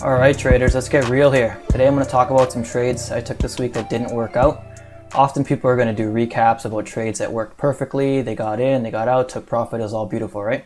Alright traders, let's get real here. Today I'm going to talk about some trades I took this week that didn't work out. Often people are going to do recaps about trades that worked perfectly, they got in, they got out, took profit, it was all beautiful, right?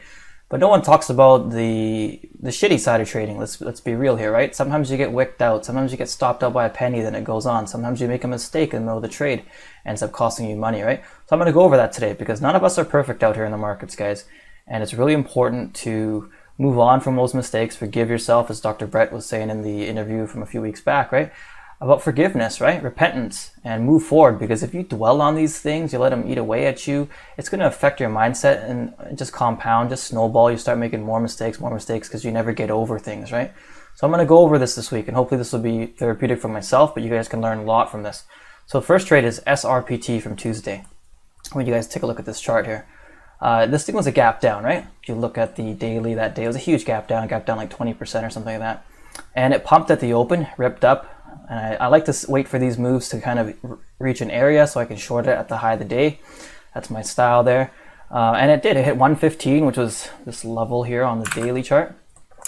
But no one talks about the shitty side of trading. Let's be real here, right? Sometimes you get wicked out, sometimes you get stopped out by a penny, then it goes on. Sometimes you make a mistake in the middle of the trade, ends up costing you money, right? So I'm going to go over that today because none of us are perfect out here in the markets, guys. And it's really important to move on from those mistakes, forgive yourself, as Dr. Brett was saying in the interview from a few weeks back, right? About forgiveness, right? Repentance, and move forward, because if you dwell on these things, you let them eat away at you, it's going to affect your mindset and just compound, just snowball. You start making more mistakes because you never get over things, right? So I'm going to go over this week, and hopefully this will be therapeutic for myself, but you guys can learn a lot from this. So first trade is SRPT from Tuesday. When you guys take a look at this chart here. This thing was a gap down, right? If you look at the daily that day, it was a huge gap down like 20% or something like that. And it pumped at the open, ripped up. And I like to wait for these moves to kind of reach an area so I can short it at the high of the day. That's my style there. And it did. It hit 115, which was this level here on the daily chart.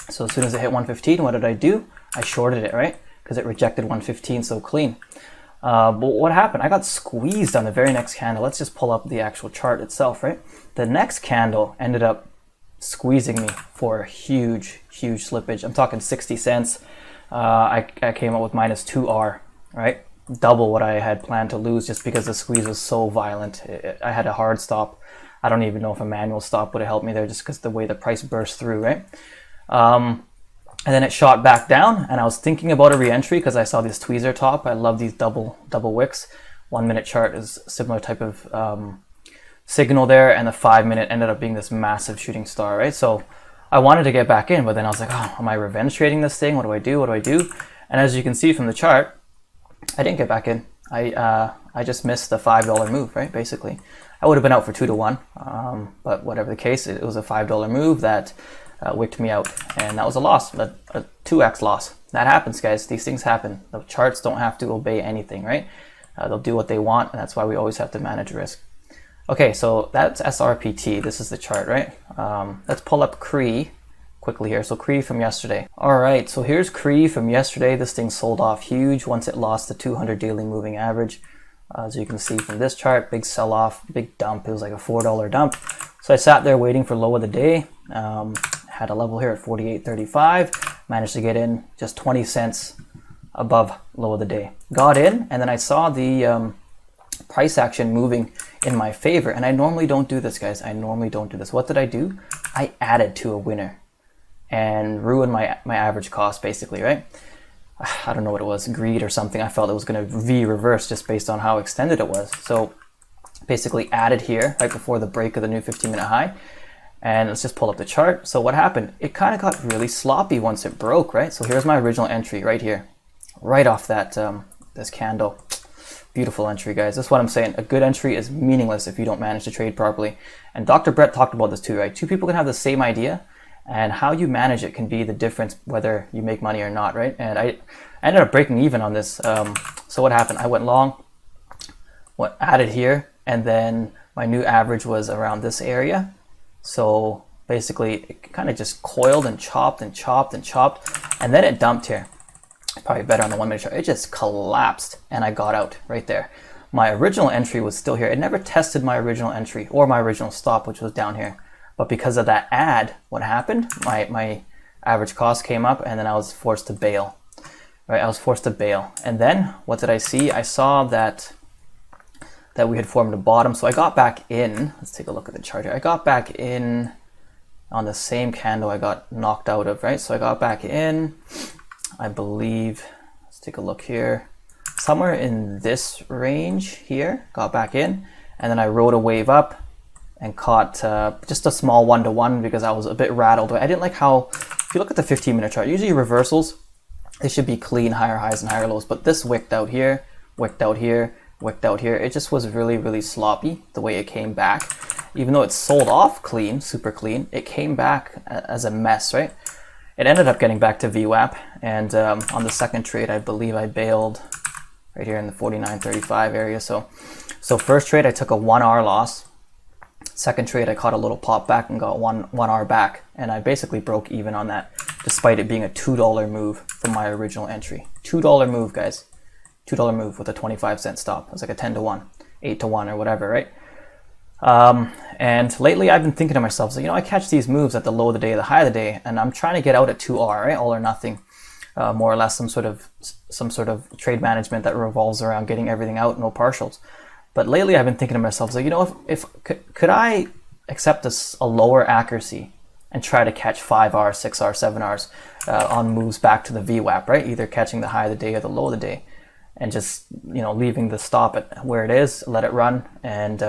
So as soon as it hit 115, what did I do? I shorted it, right? Because it rejected 115 so clean. But what happened? I got squeezed on the very next candle. Let's just pull up the actual chart itself, right? The next candle ended up squeezing me for a huge slippage. I'm talking 60 cents. I came up with minus 2R, right? Double what I had planned to lose just because the squeeze was so violent. I had a hard stop. I don't even know if a manual stop would have helped me there just because the way the price burst through, right? And then it shot back down, and I was thinking about a re-entry because I saw this tweezer top. I love these double wicks. 1 minute chart is a similar type of signal there, and the 5 minute ended up being this massive shooting star, right? So I wanted to get back in, but then I was like, oh, am I revenge trading this thing? What do I do? What do I do? And as you can see from the chart, I didn't get back in. I just missed the $5 move, right? Basically, I would have been out for 2 to 1, but whatever the case, it was a $5 move that wicked me out, and that was a loss, a 2x loss. That happens, guys. These things happen. The charts don't have to obey anything, right? They'll do what they want, and that's why we always have to manage risk. Okay, so that's SRPT. This is the chart, right? Let's pull up CREE quickly here. So CREE from yesterday. All right, so here's CREE from yesterday. This thing sold off huge once it lost the 200 daily moving average. As you can see from this chart, big sell-off, big dump. It was like a $4 dump. So I sat there waiting for low of the day. Had a level here at 48.35. Managed to get in just 20 cents above low of the day. Got in, and then I saw the price action moving in my favor. And I normally don't do this, guys. I normally don't do this. What did I do? I added to a winner and ruined my average cost, basically, right? I don't know what it was, greed or something. I felt it was going to V-reverse just based on how extended it was. So basically added here right before the break of the new 15-minute high. And let's just pull up the chart. So what happened? It kind of got really sloppy once it broke, right? So here's my original entry right here, right off that this candle. Beautiful entry, guys. That's what I'm saying. A good entry is meaningless if you don't manage to trade properly. And Dr. Brett talked about this too, right? Two people can have the same idea, and how you manage it can be the difference whether you make money or not, right? And I ended up breaking even on this. So what happened? I went long, added here, and then my new average was around this area. So basically it kind of just coiled and chopped and chopped and chopped, and then it dumped here. Probably better on the 1 minute chart. It just collapsed and I got out right there. My original entry was still here. It never tested my original entry or my original stop, which was down here. But because of that ad, what happened? My average cost came up, and then I was forced to bail. Right? I was forced to bail. And then what did I see? I saw that we had formed a bottom. So I got back in. Let's take a look at the chart here. I got back in on the same candle I got knocked out of, right? So I got back in, I believe, let's take a look here, somewhere in this range here, got back in, and then I rode a wave up and caught just a small 1-to-1 because I was a bit rattled. I didn't like how, if you look at the 15-minute chart, usually reversals, they should be clean, higher highs and higher lows, but this wicked out here, wicked out here, wicked out here. It just was really sloppy the way it came back. Even though it sold off clean, super clean, it came back as a mess, right? It ended up getting back to VWAP, and on the second trade, I believe I bailed right here in the 49.35 area. So first trade, I took a 1R loss. Second trade, I caught a little pop back and got 1R back, and I basically broke even on that. despite it being a $2 move from my original entry. $2 move, guys. $2 move with a 25-cent stop. It was like a 10 to 1, 8 to 1 or whatever, right? And lately I've been thinking to myself, so, I catch these moves at the low of the day, the high of the day, and I'm trying to get out at 2R, right? All or nothing. More or less some sort of trade management that revolves around getting everything out, no partials. But lately I've been thinking to myself, so, if could I accept a lower accuracy and try to catch 5R, 6R, 7Rs on moves back to the VWAP, right? Either catching the high of the day or the low of the day, and just, leaving the stop at where it is, let it run, and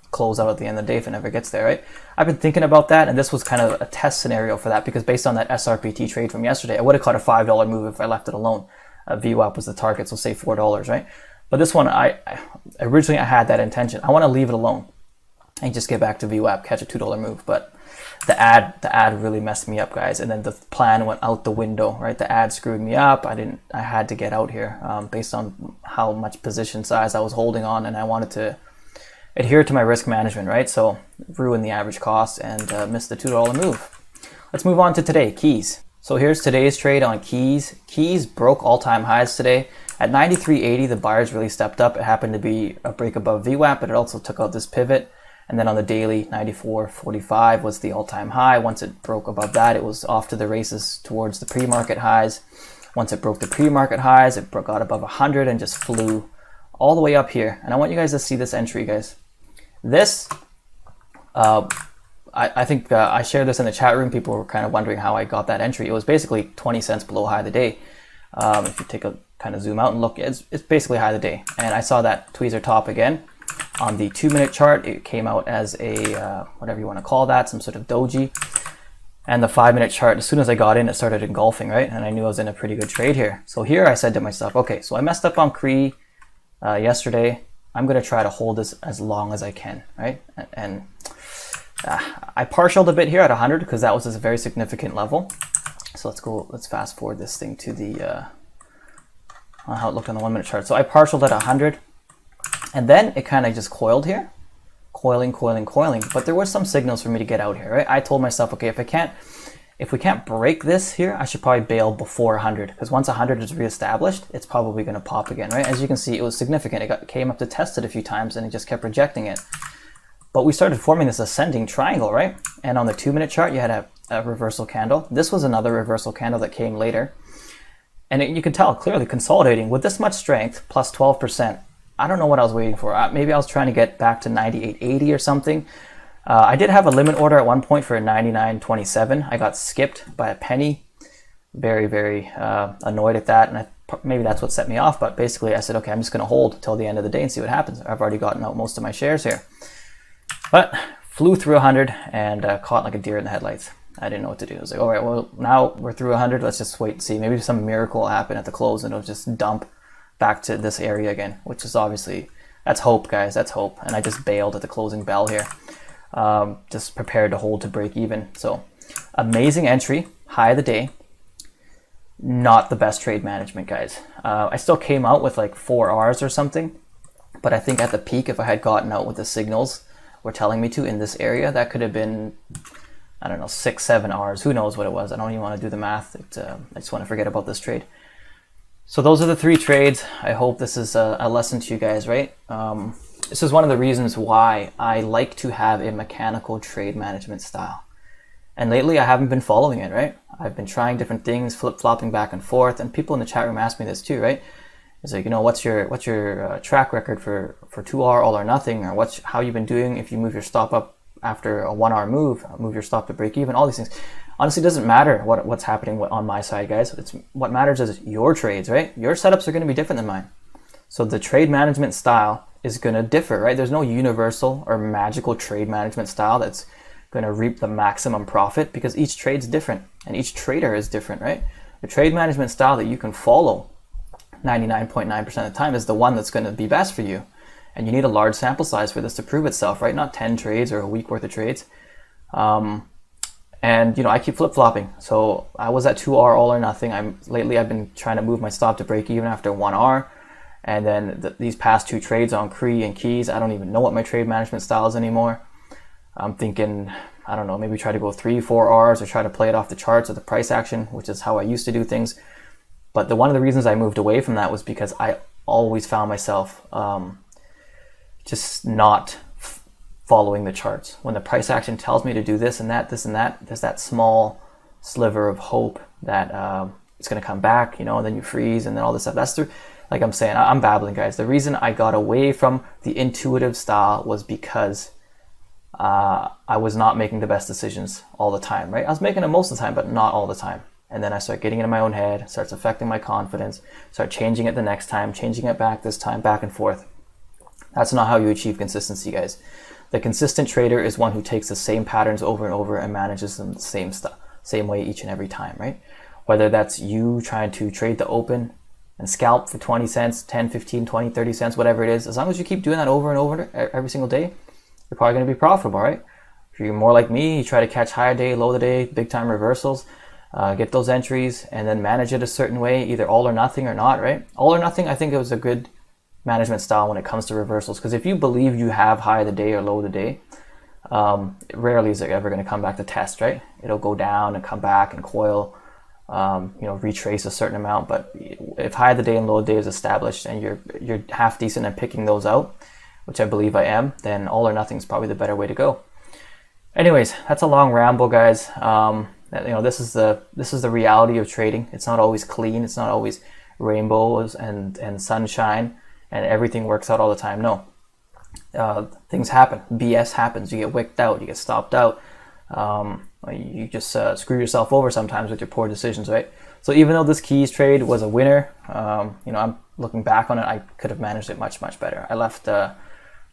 close out at the end of the day if it never gets there, right? I've been thinking about that, and this was kind of a test scenario for that, because based on that SRPT trade from yesterday, I would have caught a $5 move if I left it alone. VWAP was the target, so say $4, right? But this one, I originally had that intention. I want to leave it alone and just get back to VWAP, catch a $2 move, but the ad really messed me up, guys, and then the plan went out the window, right? The ad screwed me up. I had to get out here based on how much position size I was holding on, and I wanted to adhere to my risk management, right? So ruin the average cost and miss the $2 move. Let's move on to today, keys. So here's today's trade on keys. Keys broke all-time highs today. At 93.80, the buyers really stepped up. It happened to be a break above VWAP, but it also took out this pivot. And then on the daily, 94.45 was the all-time high. Once it broke above that, it was off to the races towards the pre-market highs. Once it broke the pre-market highs, it got above 100 and just flew all the way up here. And I want you guys to see this entry, guys. This, I think I shared this in the chat room. People were kind of wondering how I got that entry. It was basically 20 cents below high of the day. If you take a kind of zoom out and look, it's basically high of the day. And I saw that tweezer top again. On the 2-minute chart, it came out as a, whatever you want to call that, some sort of doji. And the 5-minute chart, as soon as I got in, it started engulfing, right? And I knew I was in a pretty good trade here. So here I said to myself, okay, so I messed up on CREE yesterday. I'm going to try to hold this as long as I can, right? And I partialed a bit here at 100 because that was a very significant level. So let's fast forward this thing to the, how it looked on the 1-minute chart. So I partialed at 100. And then it kind of just coiled here, coiling. But there were some signals for me to get out here, right? I told myself, okay, if we can't break this here, I should probably bail before 100, because once 100 is reestablished, it's probably going to pop again, right? As you can see, it was significant. It came up to test it a few times, and it just kept rejecting it. But we started forming this ascending triangle, right? And on the 2-minute chart, you had a reversal candle. This was another reversal candle that came later. And you can tell clearly consolidating with this much strength, plus 12%. I don't know what I was waiting for. Maybe I was trying to get back to 98.80 or something. I did have a limit order at one point for 99.27. I got skipped by a penny. Very, very annoyed at that. And maybe that's what set me off. But basically I said, okay, I'm just going to hold till the end of the day and see what happens. I've already gotten out most of my shares here. But flew through 100 and caught like a deer in the headlights. I didn't know what to do. I was like, all right, well, now we're through 100. Let's just wait and see. Maybe some miracle will happen at the close and it'll just dump back to this area again, which is obviously, that's hope, guys. That's hope. And I just bailed at the closing bell here. Just prepared to hold to break even. So amazing entry, high of the day. Not the best trade management, guys. I still came out with like 4 Rs or something, but I think at the peak, if I had gotten out with the signals were telling me to in this area, that could have been, I don't know, 6, 7 Rs. Who knows what it was? I don't even want to do the math. I just want to forget about this trade. So those are the 3 trades. I hope this is a lesson to you guys, right? This is one of the reasons why I like to have a mechanical trade management style. And lately I haven't been following it, right? I've been trying different things, flip-flopping back and forth, and people in the chat room ask me this too, right? It's like, what's your track record for 2R all or nothing, or how you've been doing if you move your stop up after a 1 hour move your stop to break even, all these things. Honestly, it doesn't matter what's happening on my side, guys. What matters is your trades, right? Your setups are going to be different than mine. So the trade management style is going to differ, right? There's no universal or magical trade management style that's going to reap the maximum profit, because each trade's different and each trader is different, right? The trade management style that you can follow 99.9% of the time is the one that's going to be best for you. And you need a large sample size for this to prove itself, right? Not 10 trades or a week worth of trades. And I keep flip-flopping. So I was at 2R all or nothing. Lately I've been trying to move my stop to break even after 1R. And then these past 2 trades on CREE and keys, I don't even know what my trade management style is anymore. I'm thinking I don't know, maybe try to go 3-4 Rs or try to play it off the charts or the price action, which is how I used to do things. But one of the reasons I moved away from that was because I always found myself just not following the charts. When the price action tells me to do this and that, there's that small sliver of hope that it's going to come back, and then you freeze and then all this stuff. That's like I'm saying, I'm babbling, guys. The reason I got away from the intuitive style was because I was not making the best decisions all the time, right? I was making them most of the time, but not all the time. And then I start getting into my own head, starts affecting my confidence, start changing it the next time, changing it back this time, back and forth. That's not how you achieve consistency, guys. The consistent trader is one who takes the same patterns over and over and manages them the same way each and every time, right? Whether that's you trying to trade the open and scalp for 20 cents, 10, 15, 20, 30 cents, whatever it is, as long as you keep doing that over and over every single day, you're probably going to be profitable, right? If you're more like me, you try to catch higher day, low day, big time reversals, get those entries, and then manage it a certain way, either all or nothing or not, right? All or nothing, I think it was a good management style when it comes to reversals, because if you believe you have high of the day or low of the day, rarely is it ever going to come back to test, right? It'll go down and come back and coil, retrace a certain amount. But if high of the day and low of the day is established and you're half decent at picking those out, which I believe I am, then all or nothing is probably the better way to go. Anyways, that's a long ramble, guys. This is the reality of trading. It's not always clean. It's not always rainbows and sunshine and everything works out all the time. No, things happen. BS happens. You get wicked out. You get stopped out. You just screw yourself over sometimes with your poor decisions, right? So even though this keys trade was a winner, I'm looking back on it, I could have managed it much, much better. I left a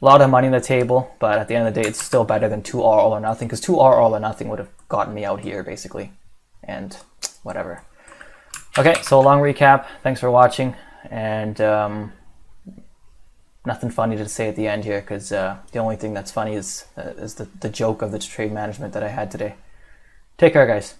lot of money on the table, but at the end of the day, it's still better than 2R all or nothing, because 2R all or nothing would have gotten me out here, basically, and whatever. Okay, so a long recap. Thanks for watching, and nothing funny to say at the end here, because the only thing that's funny is the joke of the trade management that I had today. Take care, guys.